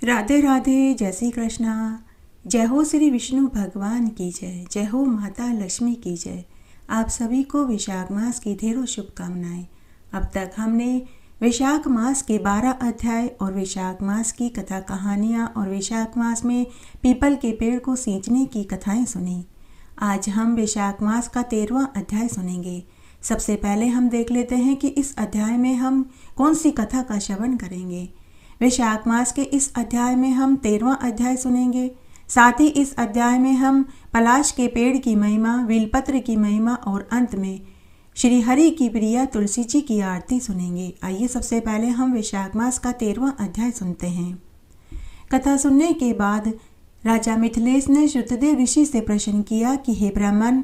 राधे राधे। जय श्री कृष्णा। जय हो श्री विष्णु भगवान की जय। जय हो माता लक्ष्मी की जय। आप सभी को वैशाख मास की ढेरों शुभकामनाएं। अब तक हमने वैशाख मास के 12 अध्याय और वैशाख मास की कथा कहानियाँ और वैशाख मास में पीपल के पेड़ को सींचने की कथाएं सुनी। आज हम वैशाख मास का 13वां अध्याय सुनेंगे। सबसे पहले हम देख लेते हैं कि इस अध्याय में हम कौन सी कथा का श्रवण करेंगे। वैशाख मास के इस अध्याय में हम 13वां अध्याय सुनेंगे। साथ ही इस अध्याय में हम पलाश के पेड़ की महिमा, बेलपत्र की महिमा और अंत में श्री हरि की प्रिया तुलसी जी की आरती सुनेंगे। आइए सबसे पहले हम वैशाख मास का 13वां अध्याय सुनते हैं। कथा सुनने के बाद राजा मिथिलेश ने श्रुतदेव ऋषि से प्रश्न किया कि हे ब्राह्मण,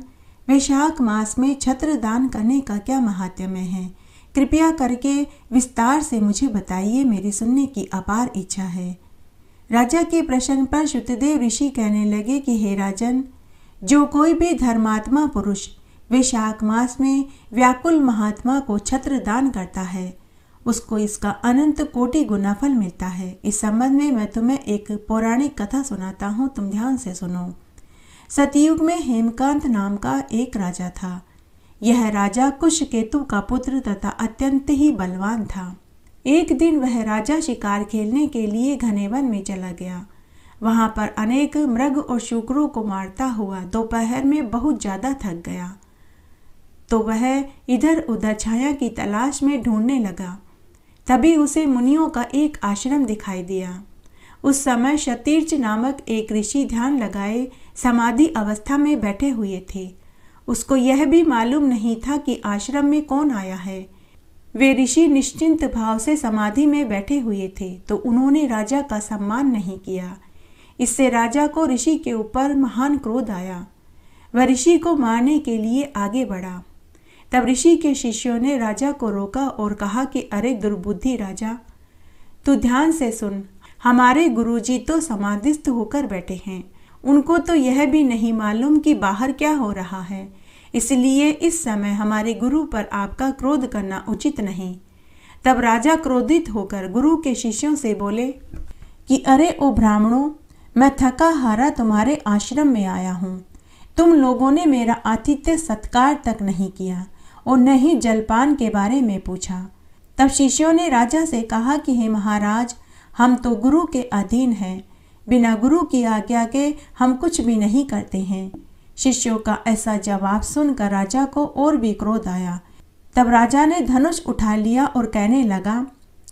वैशाख मास में छत्र दान करने का क्या महात्म्य है? कृपया करके विस्तार से मुझे बताइए, मेरी सुनने की अपार इच्छा है। राजा के प्रश्न पर श्रुतदेव ऋषि कहने लगे कि हे राजन, जो कोई भी धर्मात्मा पुरुष वैशाख मास में व्याकुल महात्मा को छत्र दान करता है, उसको इसका अनंत कोटि गुना फल मिलता है। इस संबंध में मैं तुम्हें एक पौराणिक कथा सुनाता हूँ, तुम ध्यान से सुनो। सतयुग में हेमकांत नाम का एक राजा था। यह राजा कुशकेतु का पुत्र तथा अत्यंत ही बलवान था। एक दिन वह राजा शिकार खेलने के लिए घने वन में चला गया। वहां पर अनेक मृग और शुकरों को मारता हुआ दोपहर में बहुत ज्यादा थक गया, तो वह इधर उधर छाया की तलाश में ढूंढने लगा। तभी उसे मुनियों का एक आश्रम दिखाई दिया। उस समय क्षतीर्ज नामक एक ऋषि ध्यान लगाए समाधि अवस्था में बैठे हुए थे। उसको यह भी मालूम नहीं था कि आश्रम में कौन आया है। वे ऋषि निश्चिंत भाव से समाधि में बैठे हुए थे, तो उन्होंने राजा का सम्मान नहीं किया। इससे राजा को ऋषि के ऊपर महान क्रोध आया। वह ऋषि को मारने के लिए आगे बढ़ा। तब ऋषि के शिष्यों ने राजा को रोका और कहा कि अरे दुर्बुद्धि राजा, तू ध्यान से सुन। हमारे गुरुजी तो समाधिस्थ होकर बैठे हैं। उनको तो यह भी नहीं मालूम कि बाहर क्या हो रहा है, इसलिए इस समय हमारे गुरु पर आपका क्रोध करना उचित नहीं। तब राजा क्रोधित होकर गुरु के शिष्यों से बोले कि अरे ओ ब्राह्मणों, मैं थका हारा तुम्हारे आश्रम में आया हूँ। तुम लोगों ने मेरा आतिथ्य सत्कार तक नहीं किया और न ही जलपान के बारे में पूछा। तब शिष्यों ने राजा से कहा कि हे महाराज, हम तो गुरु के अधीन हैं। बिना गुरु की आज्ञा के हम कुछ भी नहीं करते हैं। शिष्यों का ऐसा जवाब सुनकर राजा को और भी क्रोध आया। तब राजा ने धनुष उठा लिया और कहने लगा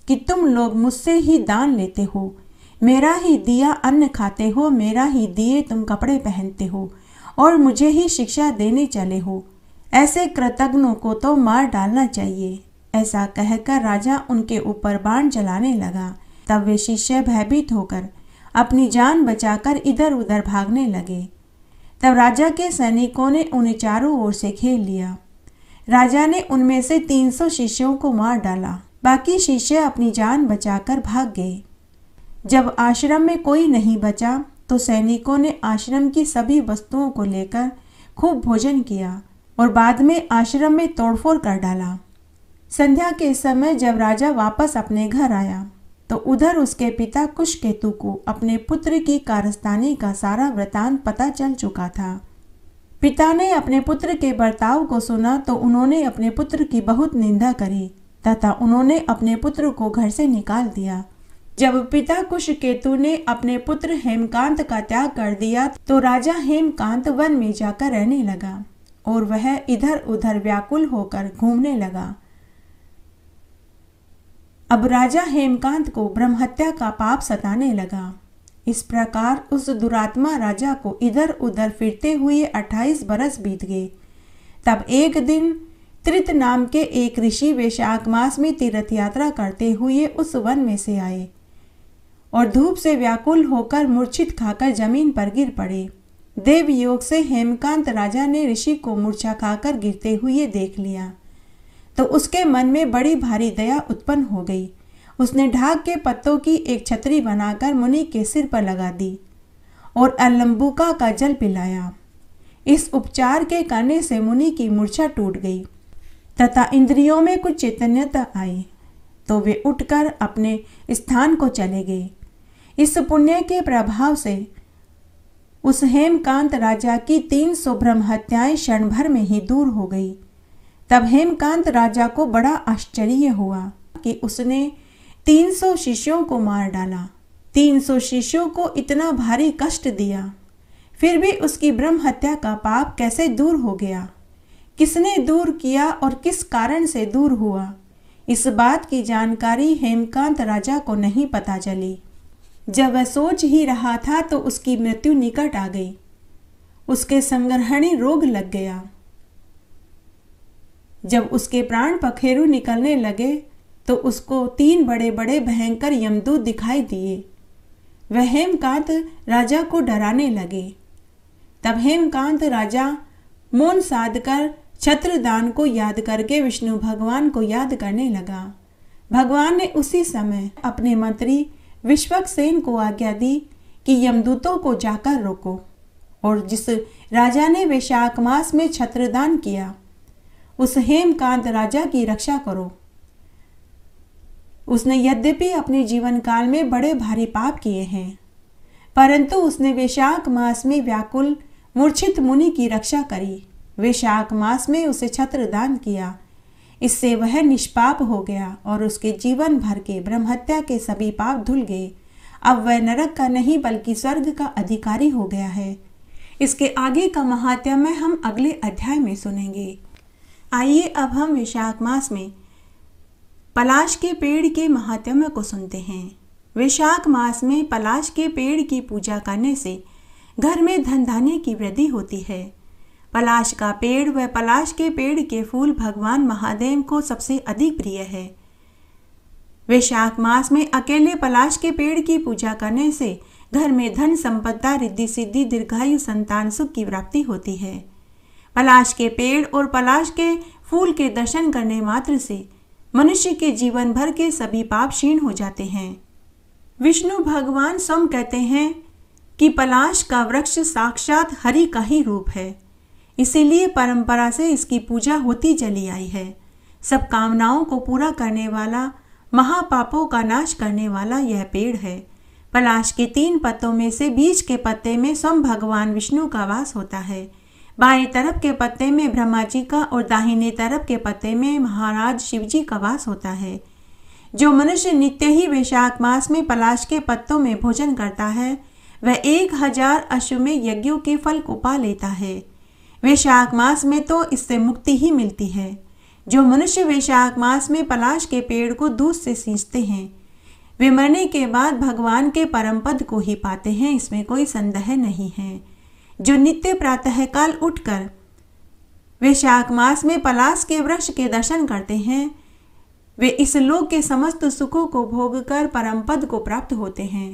कि तुम लोग मुझसे ही दान लेते हो, मेरा ही दिया अन्न खाते हो, मेरा ही दिए तुम कपड़े पहनते हो और मुझे ही शिक्षा देने चले हो। ऐसे कृतज्ञों को तो मार डालना चाहिए। ऐसा कहकर राजा उनके ऊपर बाण चलाने लगा। तब वे शिष्य भयभीत होकर अपनी जान बचाकर इधर उधर भागने लगे। तब राजा के सैनिकों ने उन्हें चारों ओर से घेर लिया। राजा ने उनमें से 300 शिष्यों को मार डाला। बाकी शिष्य अपनी जान बचाकर भाग गए। जब आश्रम में कोई नहीं बचा तो सैनिकों ने आश्रम की सभी वस्तुओं को लेकर खूब भोजन किया और बाद में आश्रम में तोड़फोड़ कर डाला। संध्या के समय जब राजा वापस अपने घर आया तो उधर उसके पिता कुशकेतु को अपने पुत्र की कारस्तानी का सारा वृतांत पता चल चुका था। पिता ने अपने पुत्र के बर्ताव को सुना तो उन्होंने अपने पुत्र की बहुत निंदा करी तथा उन्होंने अपने पुत्र को घर से निकाल दिया। जब पिता कुशकेतु ने अपने पुत्र हेमकांत का त्याग कर दिया तो राजा हेमकांत वन में जाकर रहने लगा और वह इधर उधर व्याकुल होकर घूमने लगा। अब राजा हेमकांत को ब्रह्महत्या का पाप सताने लगा। इस प्रकार उस दुरात्मा राजा को इधर उधर फिरते हुए 28 बरस बीत गए। तब एक दिन त्रित नाम के एक ऋषि वैशाख मास में तीर्थ यात्रा करते हुए उस वन में से आए और धूप से व्याकुल होकर मूर्छित खाकर जमीन पर गिर पड़े। देव योग से हेमकांत राजा ने ऋषि को मूर्छा खाकर गिरते हुए देख लिया तो उसके मन में बड़ी भारी दया उत्पन्न हो गई। उसने ढाक के पत्तों की एक छतरी बनाकर मुनि के सिर पर लगा दी और अलंबुका का जल पिलाया। इस उपचार के करने से मुनि की मूर्छा टूट गई तथा इंद्रियों में कुछ चैतन्यता आई तो वे उठकर अपने स्थान को चले गए। इस पुण्य के प्रभाव से उस हेमकांत राजा की 300 ब्रह्म हत्याएं क्षण भर में ही दूर हो गई। तब हेमकांत राजा को बड़ा आश्चर्य हुआ कि उसने 300 शिष्यों को मार डाला। 300 शिष्यों को इतना भारी कष्ट दिया, फिर भी उसकी ब्रह्म हत्या का पाप कैसे दूर हो गया? किसने दूर किया और किस कारण से दूर हुआ? इस बात की जानकारी हेमकांत राजा को नहीं पता चली। जब वह सोच ही रहा था तो उसकी मृत्यु निकट आ गई। उसके संग्रहणी रोग लग गया। जब उसके प्राण पखेरु निकलने लगे तो उसको 3 बड़े बड़े भयंकर यमदूत दिखाई दिए। वह हेमकांत राजा को डराने लगे। तब हेमकांत राजा मौन साधकर छत्रदान को याद करके विष्णु भगवान को याद करने लगा। भगवान ने उसी समय अपने मंत्री विश्वक्सेन को आज्ञा दी कि यमदूतों को जाकर रोको और जिस राजा ने वैशाख मास में छत्रदान किया उस हेमकांत राजा की रक्षा करो। उसने यद्यपि अपने जीवन काल में बड़े भारी पाप किए हैं, परंतु उसने वैशाख मास में व्याकुल मूर्छित मुनि की रक्षा करी। वैशाख मास में उसे छत्रदान किया। इससे वह निष्पाप हो गया और उसके जीवन भर के ब्रह्महत्या के सभी पाप धुल गए। अब वह नरक का नहीं बल्कि स्वर्ग का अधिकारी हो गया है। इसके आगे का महात्म्य हम अगले अध्याय में सुनेंगे। आइए अब हम वैशाख मास में पलाश के पेड़ के महात्म्य को सुनते हैं। वैशाख मास में पलाश के पेड़ की पूजा करने से घर में धन धान्य की वृद्धि होती है। पलाश का पेड़ व पलाश के पेड़ के फूल भगवान महादेव को सबसे अधिक प्रिय है। वैशाख मास में अकेले पलाश के पेड़ की पूजा करने से घर में धन संपदा रिद्धि सिद्धि दीर्घायु संतान सुख की प्राप्ति होती है। पलाश के पेड़ और पलाश के फूल के दर्शन करने मात्र से मनुष्य के जीवन भर के सभी पाप क्षीण हो जाते हैं। विष्णु भगवान स्वयं कहते हैं कि पलाश का वृक्ष साक्षात हरि का ही रूप है, इसीलिए परंपरा से इसकी पूजा होती चली आई है। सब कामनाओं को पूरा करने वाला, महापापों का नाश करने वाला यह पेड़ है। पलाश के 3 पत्तों में से बीच के पत्ते में स्वयं भगवान विष्णु का वास होता है। बाएं तरफ के पत्ते में ब्रह्मा जी का और दाहिने तरफ के पत्ते में महाराज शिव जी का वास होता है। जो मनुष्य नित्य ही वैशाख मास में पलाश के पत्तों में भोजन करता है वह 1000 अश्वमेध यज्ञों के फल को पा लेता है। वैशाख मास में तो इससे मुक्ति ही मिलती है। जो मनुष्य वैशाख मास में पलाश के पेड़ को दूध से सींचते हैं वे मरने के बाद भगवान के परम पद को ही पाते हैं, इसमें कोई संदेह नहीं है। जो नित्य प्रातःकाल उठकर वैशाख मास में पलाश के वृक्ष के दर्शन करते हैं वे इस लोक के समस्त सुखों को भोगकर परम पद को प्राप्त होते हैं।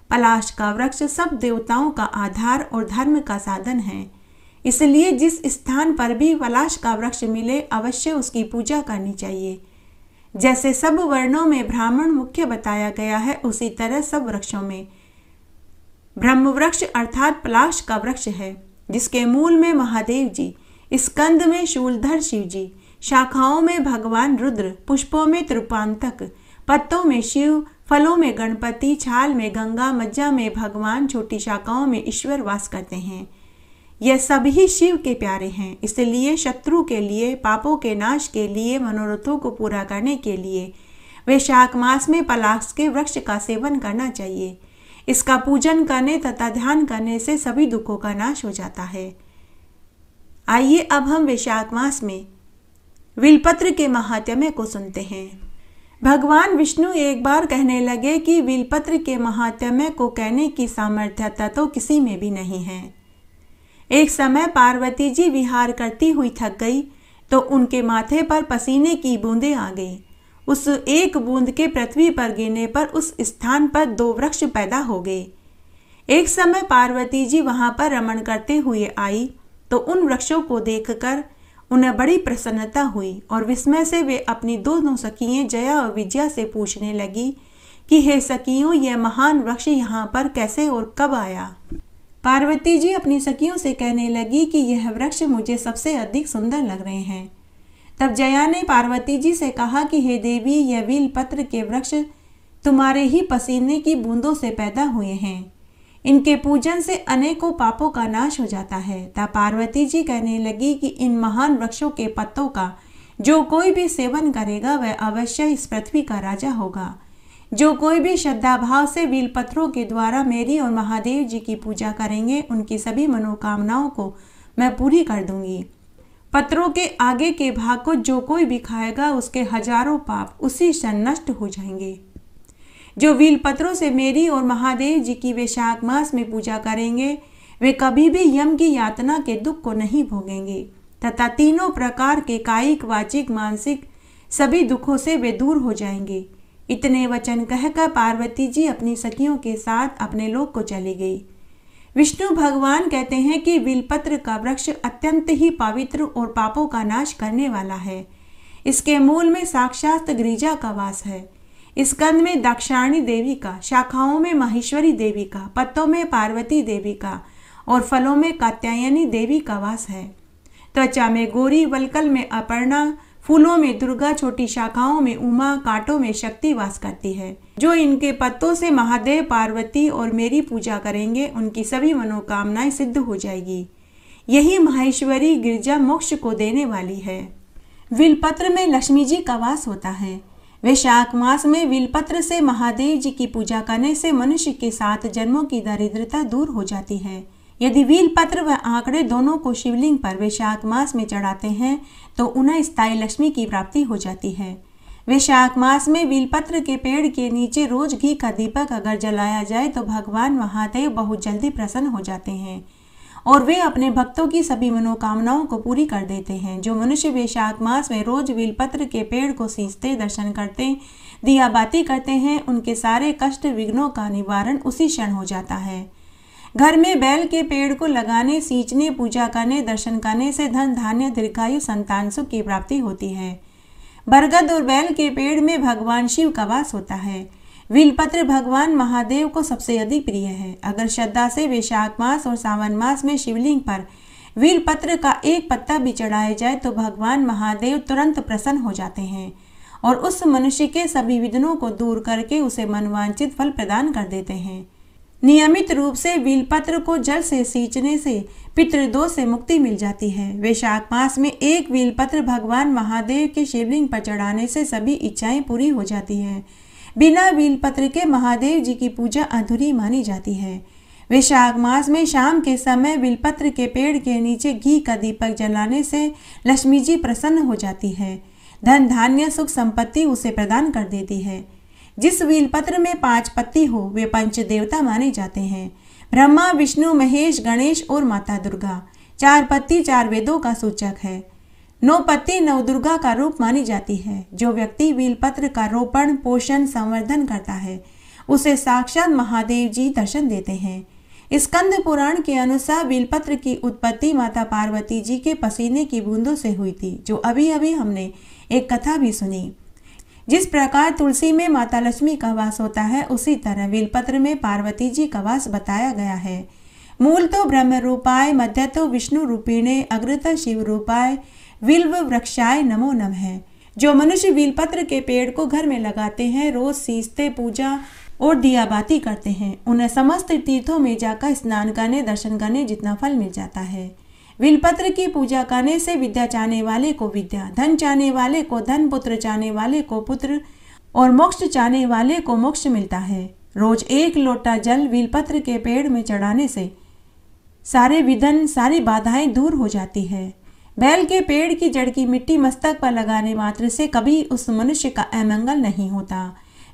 पलाश का वृक्ष सब देवताओं का आधार और धर्म का साधन है, इसलिए जिस स्थान पर भी पलाश का वृक्ष मिले अवश्य उसकी पूजा करनी चाहिए। जैसे सब वर्णों में ब्राह्मण मुख्य बताया गया है उसी तरह सब वृक्षों में ब्रह्म वृक्ष अर्थात पलाश का वृक्ष है, जिसके मूल में महादेव जी, स्कंद में शूलधर शिव जी, शाखाओं में भगवान रुद्र, पुष्पों में त्रिपांतक, पत्तों में शिव, फलों में गणपति, छाल में गंगा, मज्जा में भगवान, छोटी शाखाओं में ईश्वर वास करते हैं। यह सभी शिव के प्यारे हैं, इसलिए शत्रु के लिए, पापों के नाश के लिए, मनोरथों को पूरा करने के लिए वैशाख मास में पलाश के वृक्ष का सेवन करना चाहिए। इसका पूजन करने तथा ध्यान करने से सभी दुखों का नाश हो जाता है। आइए अब हम वैशाख मास में विलपत्र के महात्म्य को सुनते हैं। भगवान विष्णु एक बार कहने लगे कि विलपत्र के महात्म्य को कहने की सामर्थ्यता तो किसी में भी नहीं है। एक समय पार्वती जी विहार करती हुई थक गई तो उनके माथे पर पसीने की बूंदें आ गई। उस एक बूंद के पृथ्वी पर गिरने पर उस स्थान पर 2 वृक्ष पैदा हो गए। एक समय पार्वती जी वहां पर रमण करते हुए आई तो उन वृक्षों को देखकर उन्हें बड़ी प्रसन्नता हुई और विस्मय से वे अपनी दोनों सखियां जया और विजया से पूछने लगी कि हे सखियों, यह महान वृक्ष यहाँ पर कैसे और कब आया। पार्वती जी अपनी सखियों से कहने लगी कि यह वृक्ष मुझे सबसे अधिक सुंदर लग रहे हैं। तब जया ने पार्वती जी से कहा कि हे देवी, यह विलपत्र के वृक्ष तुम्हारे ही पसीने की बूंदों से पैदा हुए हैं। इनके पूजन से अनेकों पापों का नाश हो जाता है। तब पार्वती जी कहने लगी कि इन महान वृक्षों के पत्तों का जो कोई भी सेवन करेगा वह अवश्य इस पृथ्वी का राजा होगा। जो कोई भी श्रद्धा भाव से बेलपत्रों के द्वारा मेरी और महादेव जी की पूजा करेंगे, उनकी सभी मनोकामनाओं को मैं पूरी कर दूंगी। पत्रों के आगे के भाग को जो कोई भी खाएगा, उसके हजारों पाप उसी क्षण नष्ट हो जाएंगे। जो बेलपत्रों से मेरी और महादेव जी की वैशाख मास में पूजा करेंगे, वे कभी भी यम की यातना के दुख को नहीं भोगेंगे तथा तीनों प्रकार के कायिक, वाचिक, मानसिक सभी दुखों से वे दूर हो जाएंगे। इतने वचन कहकर पार्वती जी अपनी सखियों के साथ अपने लोक को चली गई। विष्णु भगवान कहते हैं कि बेलपत्र का वृक्ष अत्यंत ही पवित्र और पापों का नाश करने वाला है। इसके मूल में साक्षात गिरिजा का वास है। इस कंद में दाक्षायणी देवी का, शाखाओं में माहेश्वरी देवी का, पत्तों में पार्वती देवी का और फलों में कात्यायनी देवी का वास है। त्वचा में गौरी, वलकल में अपर्णा, फूलों में दुर्गा, छोटी शाखाओं में उमा, कांटों में शक्ति वास करती है। जो इनके पत्तों से महादेव, पार्वती और मेरी पूजा करेंगे, उनकी सभी मनोकामनाएं सिद्ध हो जाएगी। यही माहेश्वरी गिरिजा मोक्ष को देने वाली है। बेलपत्र में लक्ष्मी जी का वास होता है। वैशाख मास में बेलपत्र से महादेव जी की पूजा करने से मनुष्य के 7 जन्मों की दरिद्रता दूर हो जाती है। यदि बेलपत्र व आंकड़े दोनों को शिवलिंग पर वैशाख मास में चढ़ाते हैं तो उन्हें स्थायी लक्ष्मी की प्राप्ति हो जाती है। वैशाख मास में बेलपत्र के पेड़ के नीचे रोज घी का दीपक अगर जलाया जाए तो भगवान महादेव बहुत जल्दी प्रसन्न हो जाते हैं और वे अपने भक्तों की सभी मनोकामनाओं को पूरी कर देते हैं। जो मनुष्य वैशाख मास में रोज बेलपत्र के पेड़ को सींचते, दर्शन करते, दिया बाती करते हैं, उनके सारे कष्ट विघ्नों का निवारण उसी क्षण हो जाता है। घर में बैल के पेड़ को लगाने, सींचने, पूजा करने, दर्शन करने से धन, धान्य, दीर्घायु, संतान सुख की प्राप्ति होती है। बरगद और बैल के पेड़ में भगवान शिव का वास होता है। बेलपत्र भगवान महादेव को सबसे अधिक प्रिय है। अगर श्रद्धा से वैशाख मास और सावन मास में शिवलिंग पर बेलपत्र का एक पत्ता भी चढ़ाया जाए तो भगवान महादेव तुरंत प्रसन्न हो जाते हैं और उस मनुष्य के सभी विघ्नों को दूर करके उसे मनवांछित फल प्रदान कर देते हैं। नियमित रूप से बेलपत्र को जल से सींचने से पितृदोष से मुक्ति मिल जाती है। वैशाख मास में एक बेलपत्र भगवान महादेव के शिवलिंग पर चढ़ाने से सभी इच्छाएं पूरी हो जाती हैं। बिना बेलपत्र के महादेव जी की पूजा अधूरी मानी जाती है। वैशाख मास में शाम के समय बेलपत्र के पेड़ के नीचे घी का दीपक जलाने से लक्ष्मी जी प्रसन्न हो जाती है। धन, धान्य, सुख, संपत्ति उसे प्रदान कर देती है। जिस बेलपत्र में 5 पत्ती हो वे पंच देवता माने जाते हैं। ब्रह्मा, विष्णु, महेश, गणेश और माता दुर्गा। 4 पत्ती 4 वेदों का सूचक है। 9 पत्ती 9 दुर्गा का रूप मानी जाती है। जो व्यक्ति बेलपत्र का रोपण, पोषण, संवर्धन करता है उसे साक्षात महादेव जी दर्शन देते हैं। स्कंद पुराण के अनुसार बेलपत्र की उत्पत्ति माता पार्वती जी के पसीने की बूंदों से हुई थी, जो अभी अभी हमने एक कथा भी सुनी। जिस प्रकार तुलसी में माता लक्ष्मी का वास होता है, उसी तरह बेलपत्र में पार्वती जी का वास बताया गया है। मूल तो ब्रह्म रूपाय, मध्य तो विष्णु रूपिणे, अग्रत शिव रूपाय, बिल्व वृक्षाय नमो नमः। जो मनुष्य बेलपत्र के पेड़ को घर में लगाते हैं, रोज सींचते, पूजा और दिया बाती करते हैं, उन्हें समस्त तीर्थों में जाकर स्नान करने, दर्शन करने जितना फल मिल जाता है। बेलपत्र की पूजा करने से विद्या चाहने वाले को विद्या, धन चाहने वाले को धन, पुत्र चाहने वाले को पुत्र और मोक्ष चाहने वाले को मोक्ष मिलता है। रोज 1 लोटा जल बेलपत्र के पेड़ में चढ़ाने से सारे विघ्न, सारी बाधाएं दूर हो जाती है। बैल के पेड़ की जड़ की मिट्टी मस्तक पर लगाने मात्र से कभी उस मनुष्य का अमंगल नहीं होता।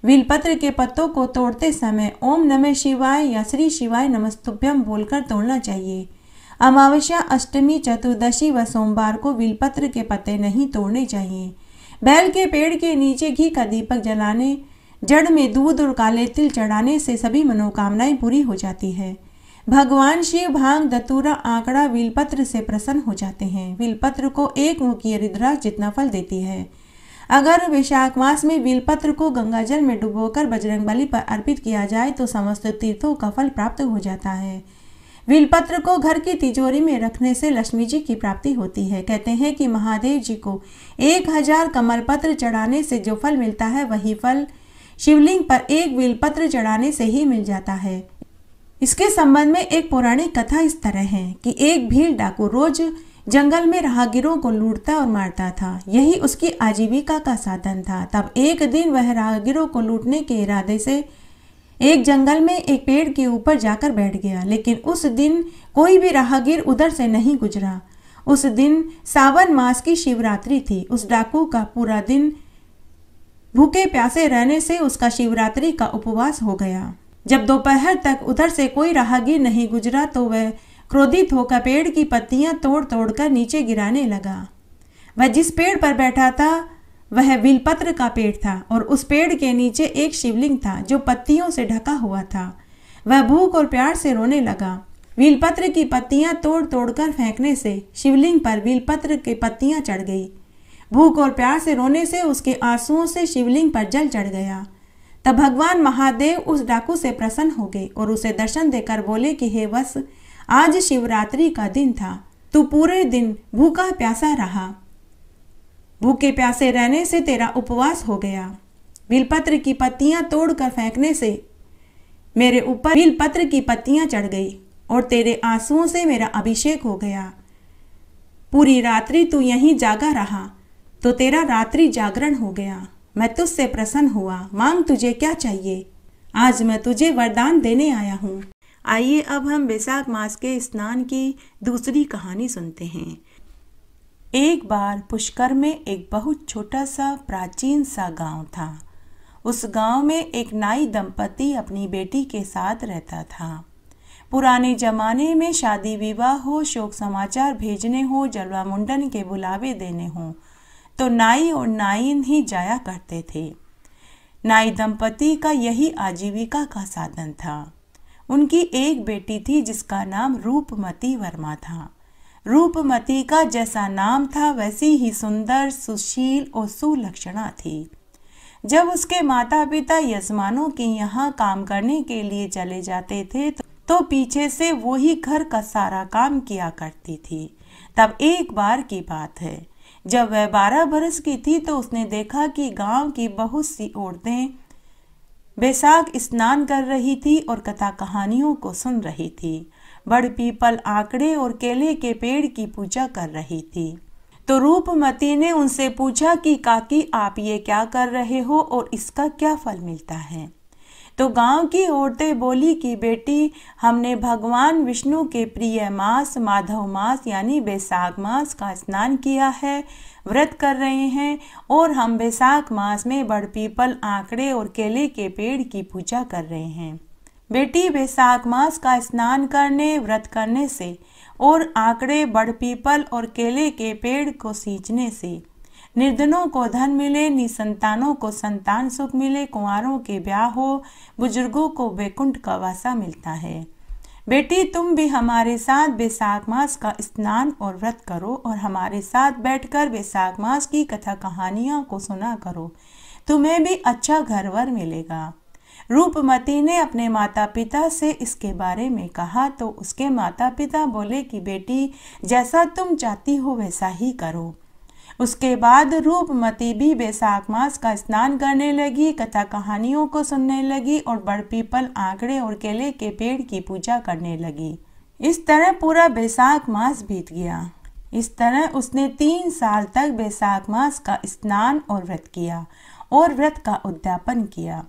बेलपत्र के पत्तों को तोड़ते समय ओम नमः शिवाय या श्री शिवाय नमस्तुभ्यम बोलकर तोड़ना चाहिए। अमावस्या, अष्टमी, चतुर्दशी व सोमवार को बेलपत्र के पत्ते नहीं तोड़ने चाहिए। बैल के पेड़ के नीचे घी का दीपक जलाने, जड़ में दूध और काले तिल चढ़ाने से सभी मनोकामनाएं पूरी हो जाती है। भगवान शिव भांग, धतूरा, आंकड़ा बेलपत्र से प्रसन्न हो जाते हैं। बेलपत्र को 1 मुखी रुद्राक्ष जितना फल देती है। अगर वैशाख मास में बेलपत्र को गंगाजल में डुबोकर बजरंगबली पर अर्पित किया जाए तो समस्त तीर्थों का फल प्राप्त हो जाता है। बेलपत्र को घर की तिजोरी में रखने से लक्ष्मी जी की प्राप्ति होती है। कहते हैं कि महादेव जी को 1000 कमल पत्र चढ़ाने से जो फल मिलता है वही फल शिवलिंग पर एक बेलपत्र चढ़ाने से ही मिल जाता है। इसके संबंध में एक पौराणिक कथा इस तरह है कि एक भील डाकू रोज जंगल में राहगीरों को लूटता और मारता था। यही उसकी आजीविका का साधन था। तब एक दिन वह राहगीरों को लूटने के इरादे से एक जंगल में एक पेड़ के ऊपर जाकर बैठ गया, लेकिन उस दिन कोई भी राहगीर उधर से नहीं गुजरा। उस दिन सावन मास की शिवरात्रि थी। उस डाकू का पूरा दिन भूखे प्यासे रहने से उसका शिवरात्रि का उपवास हो गया। जब दोपहर तक उधर से कोई राहगीर नहीं गुजरा तो वह क्रोधित होकर पेड़ की पत्तियां तोड़ तोड़ कर नीचे गिराने लगा। वह जिस पेड़ पर बैठा था वह बिलपत्र का पेड़ था और उस पेड़ के नीचे एक शिवलिंग था जो पत्तियों से ढका हुआ था। वह भूख और प्यार से रोने लगा। बिलपत्र की पत्तियां तोड़ तोड़ कर फेंकने से शिवलिंग पर बिलपत्र की पत्तियां चढ़ गई। भूख और प्यार से रोने से उसके आंसुओं से शिवलिंग पर जल चढ़ गया। तब भगवान महादेव उस डाकू से प्रसन्न हो गए और उसे दर्शन देकर बोले कि हे वत्स, आज शिवरात्रि का दिन था, तू पूरे दिन भूखा प्यासा रहा। भूखे प्यासे रहने से तेरा उपवास हो गया। बिलपत्र की पत्तियां तोड़कर फेंकने से मेरे ऊपर बिलपत्र की पत्तियां चढ़ गई और तेरे आंसुओं से मेरा अभिषेक हो गया। पूरी रात्रि तू यहीं जागा रहा तो तेरा रात्रि जागरण हो गया। मैं तुझसे प्रसन्न हुआ। मांग, तुझे क्या चाहिए? आज मैं तुझे वरदान देने आया हूँ। आइए अब हम वैशाख मास के स्नान की दूसरी कहानी सुनते हैं। एक बार पुष्कर में एक बहुत छोटा सा प्राचीन सा गांव था। उस गांव में एक नाई दंपति अपनी बेटी के साथ रहता था। पुराने जमाने में शादी विवाह हो, शोक समाचार भेजने हो, जलवा मुंडन के बुलावे देने हो तो नाई और नाइन ही जाया करते थे। नाई दंपति का यही आजीविका का साधन था। उनकी एक बेटी थी जिसका नाम रूपमती वर्मा था। रूपमती का जैसा नाम था वैसी ही सुंदर, सुशील और सुलक्षणा थी। जब उसके माता पिता यजमानों के यहाँ काम करने के लिए चले जाते थे तो पीछे से वो ही घर का सारा काम किया करती थी। तब एक बार की बात है, जब वह 12 बरस की थी तो उसने देखा कि गांव की बहुत सी औरतें वैशाख स्नान कर रही थी और कथा कहानियों को सुन रही थी। बड़ पीपल, आंकड़े और केले के पेड़ की पूजा कर रही थी। तो रूपमती ने उनसे पूछा कि काकी, आप ये क्या कर रहे हो और इसका क्या फल मिलता है? तो गांव की औरतें बोली कि बेटी, हमने भगवान विष्णु के प्रिय मास माधव मास यानी वैशाख मास का स्नान किया है, व्रत कर रहे हैं और हम वैशाख मास में बड़ पीपल, आंकड़े और केले के पेड़ की पूजा कर रहे हैं। बेटी, वैशाख मास का स्नान करने, व्रत करने से और आंकड़े, बड़ पीपल और केले के पेड़ को सींचने से निर्धनों को धन मिले, निसंतानों को संतान सुख मिले, कुंवारों के ब्याह हो, बुजुर्गों को वैकुंठ का वासा मिलता है। बेटी, तुम भी हमारे साथ वैशाख मास का स्नान और व्रत करो और हमारे साथ बैठकर वैशाख मास की कथा कहानियों को सुना करो, तुम्हें भी अच्छा घरवर मिलेगा। रूपमती ने अपने माता पिता से इसके बारे में कहा तो उसके माता पिता बोले कि बेटी, जैसा तुम चाहती हो वैसा ही करो। उसके बाद रूपमती भी वैशाख मास का स्नान करने लगी, कथा कहानियों को सुनने लगी और बड़ पीपल, आंकड़े और केले के पेड़ की पूजा करने लगी। इस तरह पूरा वैशाख मास बीत गया। इस तरह उसने 3 साल तक वैशाख मास का स्नान और व्रत किया और व्रत का उद्यापन किया।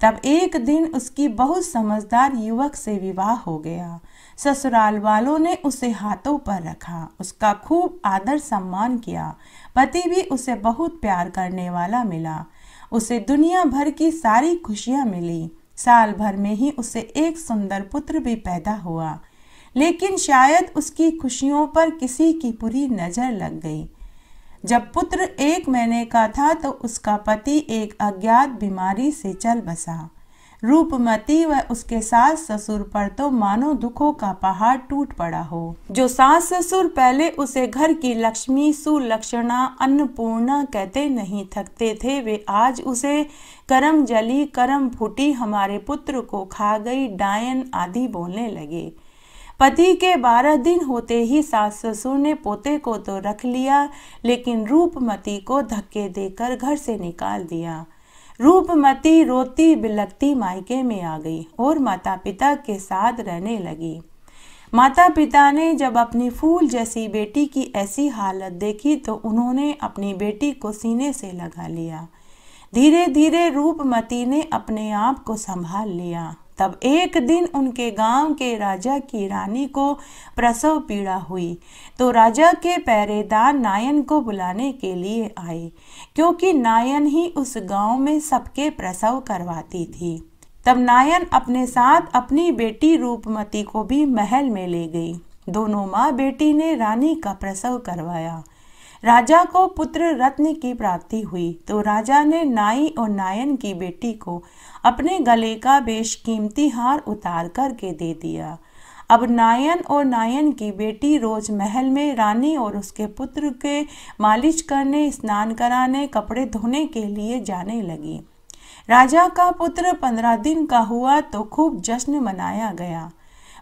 तब एक दिन उसकी बहुत समझदार युवक से विवाह हो गया। ससुराल वालों ने उसे हाथों पर रखा, उसका खूब आदर सम्मान किया। पति भी उसे बहुत प्यार करने वाला मिला। उसे दुनिया भर की सारी खुशियां मिली। साल भर में ही उसे एक सुंदर पुत्र भी पैदा हुआ, लेकिन शायद उसकी खुशियों पर किसी की बुरी नजर लग गई। जब पुत्र 1 महीने का था तो उसका पति एक अज्ञात बीमारी से चल बसा। रूपमती व उसके सास ससुर पर तो मानो दुखों का पहाड़ टूट पड़ा हो। जो सास ससुर पहले उसे घर की लक्ष्मी, सुलक्षणा, अन्नपूर्णा कहते नहीं थकते थे, वे आज उसे करम जली, करम फूटी, हमारे पुत्र को खा गई, डायन आदि बोलने लगे। पति के 12 दिन होते ही सास ससुर ने पोते को तो रख लिया, लेकिन रूपमती को धक्के देकर घर से निकाल दिया। रूपमती रोती बिलखती मायके में आ गई और माता पिता के साथ रहने लगी। माता पिता ने जब अपनी फूल जैसी बेटी की ऐसी हालत देखी तो उन्होंने अपनी बेटी को सीने से लगा लिया। धीरे धीरे रूपमती ने अपने आप को संभाल लिया। तब एक दिन उनके गांव के राजा की रानी को प्रसव पीड़ा हुई तो राजा के पहरेदार नायन को बुलाने के लिए आए, क्योंकि नायन ही उस गांव में सबके प्रसव करवाती थी। तब नायन अपने साथ अपनी बेटी रूपमती को भी महल में ले गई। दोनों माँ बेटी ने रानी का प्रसव करवाया। राजा को पुत्र रत्न की प्राप्ति हुई तो राजा ने नाई और नायन की बेटी को अपने गले का बेशकीमती हार उतार करके दे दिया। अब नायन और नायन की बेटी रोज महल में रानी और उसके पुत्र के मालिश करने, स्नान कराने, कपड़े धोने के लिए जाने लगी। राजा का पुत्र 15 दिन का हुआ तो खूब जश्न मनाया गया,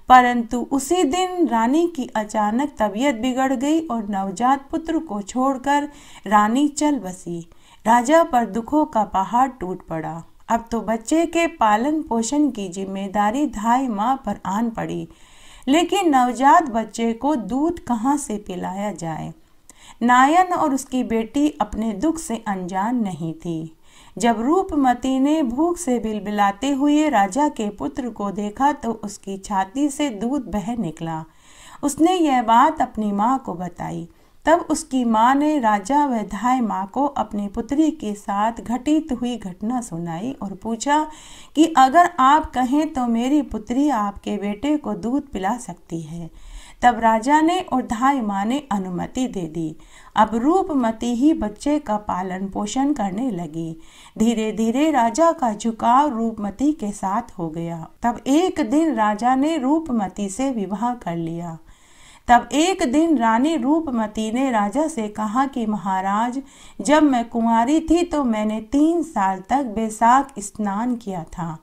परंतु उसी दिन रानी की अचानक तबीयत बिगड़ गई और नवजात पुत्र को छोड़कर रानी चल बसी। राजा पर दुखों का पहाड़ टूट पड़ा। अब तो बच्चे के पालन पोषण की जिम्मेदारी धाई माँ पर आन पड़ी, लेकिन नवजात बच्चे को दूध कहाँ से पिलाया जाए। नायन और उसकी बेटी अपने दुख से अनजान नहीं थी। जब रूपमती ने भूख से बिलबिलाते हुए राजा के पुत्र को देखा तो उसकी छाती से दूध बह निकला। उसने यह बात अपनी माँ को बताई। तब उसकी माँ ने राजा व धाय माँ को अपनी पुत्री के साथ घटित हुई घटना सुनाई और पूछा कि अगर आप कहें तो मेरी पुत्री आपके बेटे को दूध पिला सकती है। तब राजा ने और धाय माँ ने अनुमति दे दी। अब रूपमती ही बच्चे का पालन पोषण करने लगी। धीरे धीरे राजा का झुकाव रूपमती के साथ हो गया। तब एक दिन राजा ने रूपमती से विवाह कर लिया। तब एक दिन रानी रूपमती ने राजा से कहा कि महाराज, जब मैं कुंवारी थी तो मैंने 3 साल तक बैसाख स्नान किया था।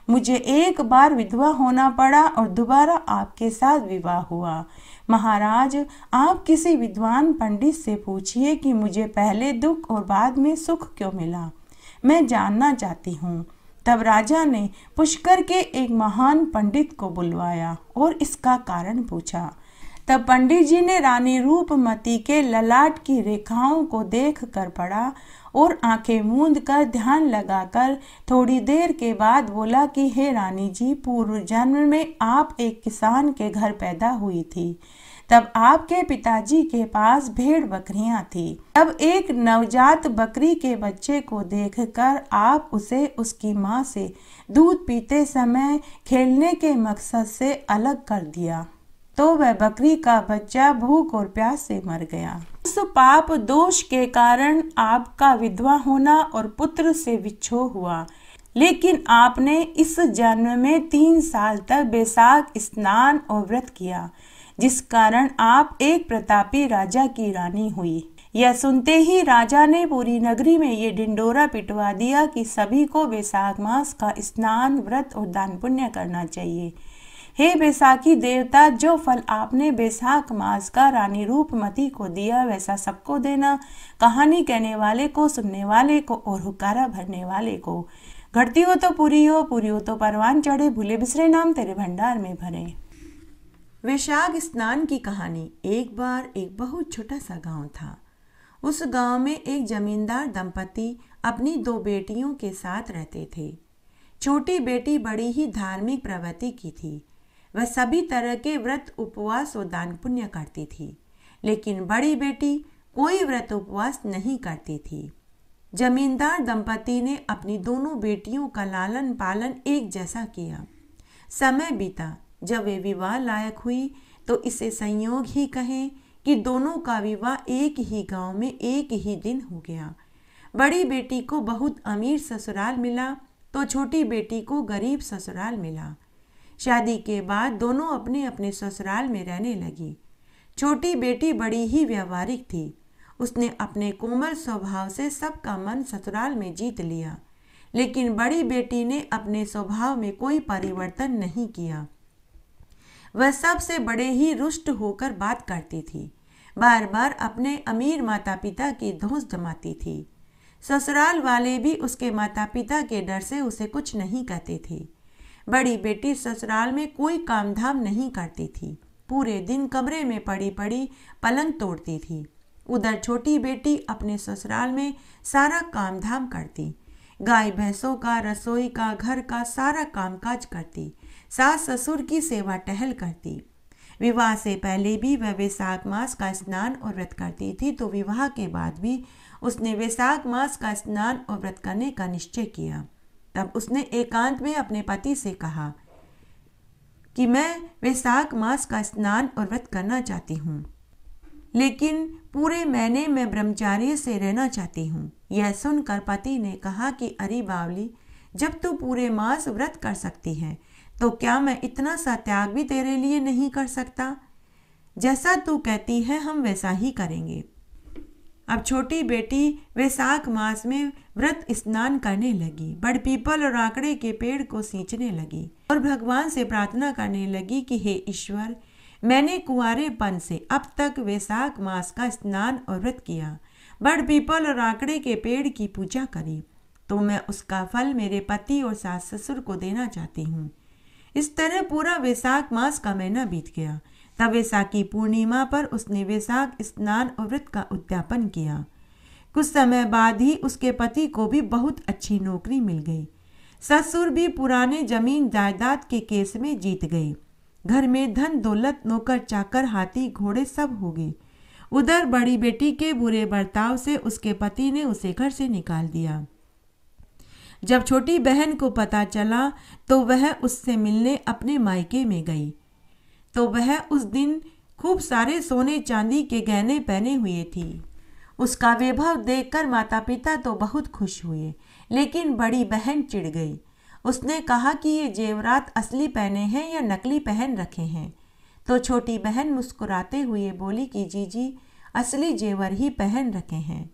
मुझे एक बार विधवा होना पड़ा और दोबारा आपके साथ विवाह हुआ। महाराज, आप किसी विद्वान पंडित से पूछिए कि मुझे पहले दुख और बाद में सुख क्यों मिला। मैं जानना चाहती हूँ। तब राजा ने पुष्कर के एक महान पंडित को बुलवाया और इसका कारण पूछा। तब पंडित जी ने रानी रूपमती के ललाट की रेखाओं को देख कर पढ़ा और आंखें मूंद कर ध्यान लगाकर थोड़ी देर के बाद बोला कि हे रानी जी, पूर्व जन्म में आप एक किसान के घर पैदा हुई थी। तब आपके पिताजी के पास भेड़ बकरियां थी। तब एक नवजात बकरी के बच्चे को देखकर आप उसे उसकी माँ से दूध पीते समय खेलने के मकसद से अलग कर दिया, तो वह बकरी का बच्चा भूख और प्यास से मर गया। इस पाप दोष के कारण आपका विधवा होना और पुत्र से विच्छोह हुआ, लेकिन आपने इस जन्म में 3 साल तक बैसाख स्नान और व्रत किया, जिस कारण आप एक प्रतापी राजा की रानी हुई। यह सुनते ही राजा ने पूरी नगरी में ये ढिंडोरा पिटवा दिया कि सभी को बैसाख मास का स्नान, व्रत और दान पुण्य करना चाहिए। हे बैसाखी देवता, जो फल आपने बैसाख मास का रानी रूपमती को दिया वैसा सबको देना। कहानी कहने वाले को, सुनने वाले को और हुक्कारा भरने वाले को। घटती हो तो पूरी हो, पूरी हो तो परवान चढ़े, भूले बिसरे नाम तेरे भंडार में भरे। वैशाख स्नान की कहानी। एक बार एक बहुत छोटा सा गांव था। उस गांव में एक जमींदार दंपति अपनी 2 बेटियों के साथ रहते थे। छोटी बेटी बड़ी ही धार्मिक प्रवृत्ति की थी। वह सभी तरह के व्रत, उपवास और दान पुण्य करती थी, लेकिन बड़ी बेटी कोई व्रत उपवास नहीं करती थी। जमींदार दंपति ने अपनी दोनों बेटियों का लालन पालन एक जैसा किया। समय बीता। जब वे विवाह लायक हुई तो इसे संयोग ही कहें कि दोनों का विवाह एक ही गांव में एक ही दिन हो गया। बड़ी बेटी को बहुत अमीर ससुराल मिला तो छोटी बेटी को गरीब ससुराल मिला। शादी के बाद दोनों अपने अपने ससुराल में रहने लगी। छोटी बेटी बड़ी ही व्यवहारिक थी। उसने अपने कोमल स्वभाव से सबका मन ससुराल में जीत लिया, लेकिन बड़ी बेटी ने अपने स्वभाव में कोई परिवर्तन नहीं किया। वह सबसे बड़े ही रुष्ट होकर बात करती थी, बार बार अपने अमीर माता पिता की धौंस जमाती थी। ससुराल वाले भी उसके माता पिता के डर से उसे कुछ नहीं कहते थे। बड़ी बेटी ससुराल में कोई काम धाम नहीं करती थी, पूरे दिन कमरे में पड़ी पड़ी पलंग तोड़ती थी। उधर छोटी बेटी अपने ससुराल में सारा काम धाम करती, गाय भैंसों का, रसोई का, घर का सारा कामकाज करती, सास ससुर की सेवा टहल करती। विवाह से पहले भी वह वैशाख मास का स्नान और व्रत करती थी, तो विवाह के बाद भी उसने वैशाख मास का स्नान और व्रत करने का निश्चय किया। तब उसने एकांत में अपने पति से कहा कि मैं वैशाख मास का स्नान और व्रत करना चाहती हूँ, लेकिन पूरे महीने में ब्रह्मचार्य से रहना चाहती हूँ। यह सुनकर पति ने कहा कि अरे बावली, जब तू पूरे मास व्रत कर सकती है तो क्या मैं इतना सा त्याग भी तेरे लिए नहीं कर सकता? जैसा तू कहती है हम वैसा ही करेंगे। अब छोटी बेटी वैशाख मास में व्रत स्नान करने लगी, बड़ पीपल और आकड़े के पेड़ को सींचने लगी और भगवान से प्रार्थना करने लगी कि हे ईश्वर, मैंने कुंवारेपन से अब तक वैशाख मास का स्नान और व्रत किया, बड़ पीपल और आकड़े के पेड़ की पूजा करी, तो मैं उसका फल मेरे पति और सास ससुर को देना चाहती हूँ। इस तरह पूरा वैशाख मास का महीना बीत गया। तब वैशाखी पूर्णिमा पर उसने वैशाख स्नान और व्रत का उद्यापन किया। कुछ समय बाद ही उसके पति को भी बहुत अच्छी नौकरी मिल गई। ससुर भी पुराने जमीन जायदाद के केस में जीत गए। घर में धन दौलत, नौकर चाकर, हाथी घोड़े सब हो गए। उधर बड़ी बेटी के बुरे बर्ताव से उसके पति ने उसे घर से निकाल दिया। जब छोटी बहन को पता चला तो वह उससे मिलने अपने मायके में गई, तो वह उस दिन खूब सारे सोने चांदी के गहने पहने हुए थी। उसका वैभव देखकर माता पिता तो बहुत खुश हुए, लेकिन बड़ी बहन चिढ़ गई। उसने कहा कि ये जेवरात असली पहने हैं या नकली पहन रखे हैं। तो छोटी बहन मुस्कुराते हुए बोली कि जीजी, असली जेवर ही पहन रखे हैं।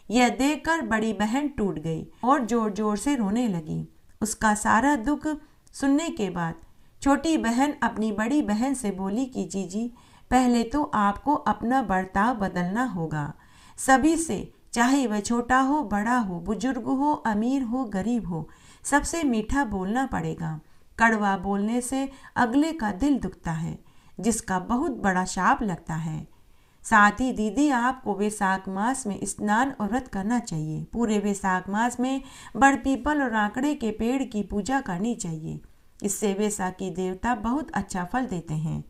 यह देखकर बड़ी बहन टूट गई और जोर जोर से रोने लगी। उसका सारा दुख सुनने के बाद छोटी बहन अपनी बड़ी बहन से बोली कि जीजी, पहले तो आपको अपना बर्ताव बदलना होगा। सभी से, चाहे वह छोटा हो, बड़ा हो, बुजुर्ग हो, अमीर हो, गरीब हो, सबसे मीठा बोलना पड़ेगा। कड़वा बोलने से अगले का दिल दुखता है, जिसका बहुत बड़ा शाप लगता है। साथ ही दीदी, आपको वैशाख मास में स्नान और व्रत करना चाहिए। पूरे वैशाख मास में बड़ पीपल और आकड़े के पेड़ की पूजा करनी चाहिए। इससे वैशाखी देवता बहुत अच्छा फल देते हैं।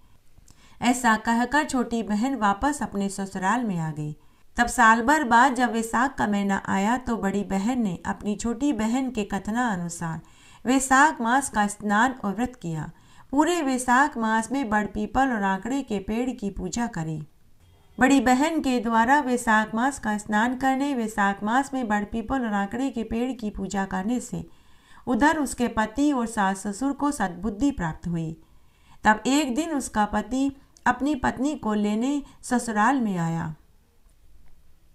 ऐसा कहकर छोटी बहन वापस अपने ससुराल में आ गई। तब साल भर बाद जब वैशाख का महीना आया तो बड़ी बहन ने अपनी छोटी बहन के कथना अनुसार वैशाख मास का स्नान और व्रत किया। पूरे वैशाख मास में बड़ पीपल और आकड़े के पेड़ की पूजा करी। बड़ी बहन के द्वारा वैशाख मास का स्नान करने, वैशाख मास में बड़ पीपल और आकड़े के पेड़ की पूजा करने से उधर उसके पति और सास ससुर को सद्बुद्धि प्राप्त हुई। तब एक दिन उसका पति अपनी पत्नी को लेने ससुराल में आया।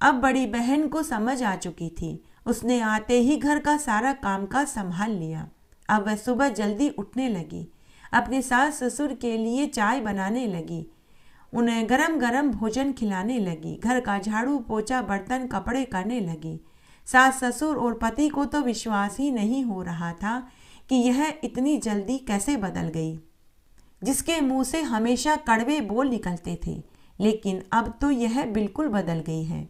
अब बड़ी बहन को समझ आ चुकी थी। उसने आते ही घर का सारा कामकाज संभाल लिया। अब वह सुबह जल्दी उठने लगी, अपने सास ससुर के लिए चाय बनाने लगी, उन्हें गरम गरम भोजन खिलाने लगी, घर का झाड़ू पोछा बर्तन कपड़े करने लगी। सास ससुर और पति को तो विश्वास ही नहीं हो रहा था कि यह इतनी जल्दी कैसे बदल गई। जिसके मुंह से हमेशा कड़वे बोल निकलते थे, लेकिन अब तो यह बिल्कुल बदल गई है।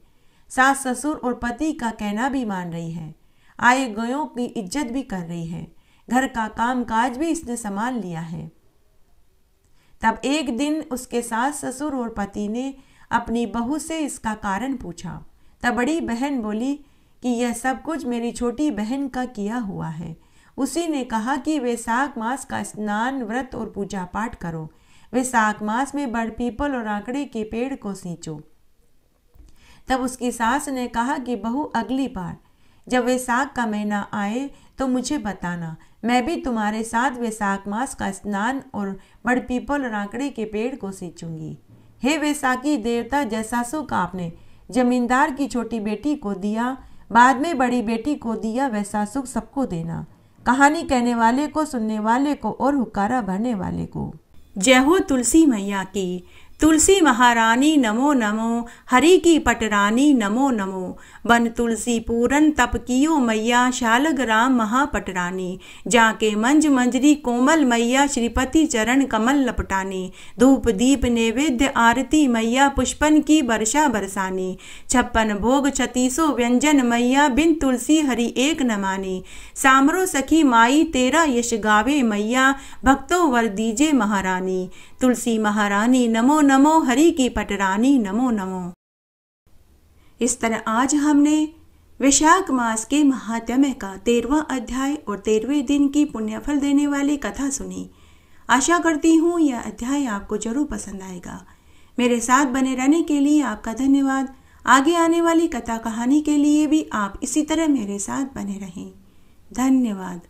सास ससुर और पति का कहना भी मान रही है, आए गयों की इज्जत भी कर रही है, घर का काम काज भी इसने संभाल लिया है। तब एक दिन उसके सास ससुर और पति ने अपनी बहू से इसका कारण पूछा। तब बड़ी बहन बोली कि यह सब कुछ मेरी छोटी बहन का किया हुआ है। उसी ने कहा कि वैशाख मास का स्नान, व्रत और पूजा पाठ करो। वैशाख मास में बड़ पीपल और आकड़े के पेड़ को सींचो। तब उसकी सास ने कहा कि बहू, अगली बार जब वैशाख का महीना आए तो मुझे बताना, मैं भी तुम्हारे साथ वैशाख मास का स्नान और बड़ पीपल और आकड़े के पेड़ को सींचूंगी। हे वैशाखी देवता, जैसा सुख आपने जमींदार की छोटी बेटी को दिया, बाद में बड़ी बेटी को दिया, वैसा सुख सबको देना। कहानी कहने वाले को, सुनने वाले को और हुक्कारा भरने वाले को। जय हो तुलसी मैया की। तुलसी महारानी नमो नमो, हरि की पटरानी नमो नमो। बन तुलसी पूरन तप कियो मैया, शालग्राम महापटरानी। जाके मंज मंजरी कोमल मैया, श्रीपति चरण कमल लपटानी। धूप दीप नैवेद्य आरती मैया, पुष्पन की वर्षा बरसानी। 56 भोग 36 व्यंजन मैया, बिन तुलसी हरि एक न मानी। सामरो सखी माई तेरा यश गावे मैया, भक्तों वर दीजे महारानी। तुलसी महारानी नमो नमो, हरि की पटरानी नमो नमो। इस तरह आज हमने वैशाख मास के महात्म्य का 13वां अध्याय और 13वें दिन की पुण्यफल देने वाली कथा सुनी। आशा करती हूँ यह अध्याय आपको जरूर पसंद आएगा। मेरे साथ बने रहने के लिए आपका धन्यवाद। आगे आने वाली कथा कहानी के लिए भी आप इसी तरह मेरे साथ बने रहें। धन्यवाद।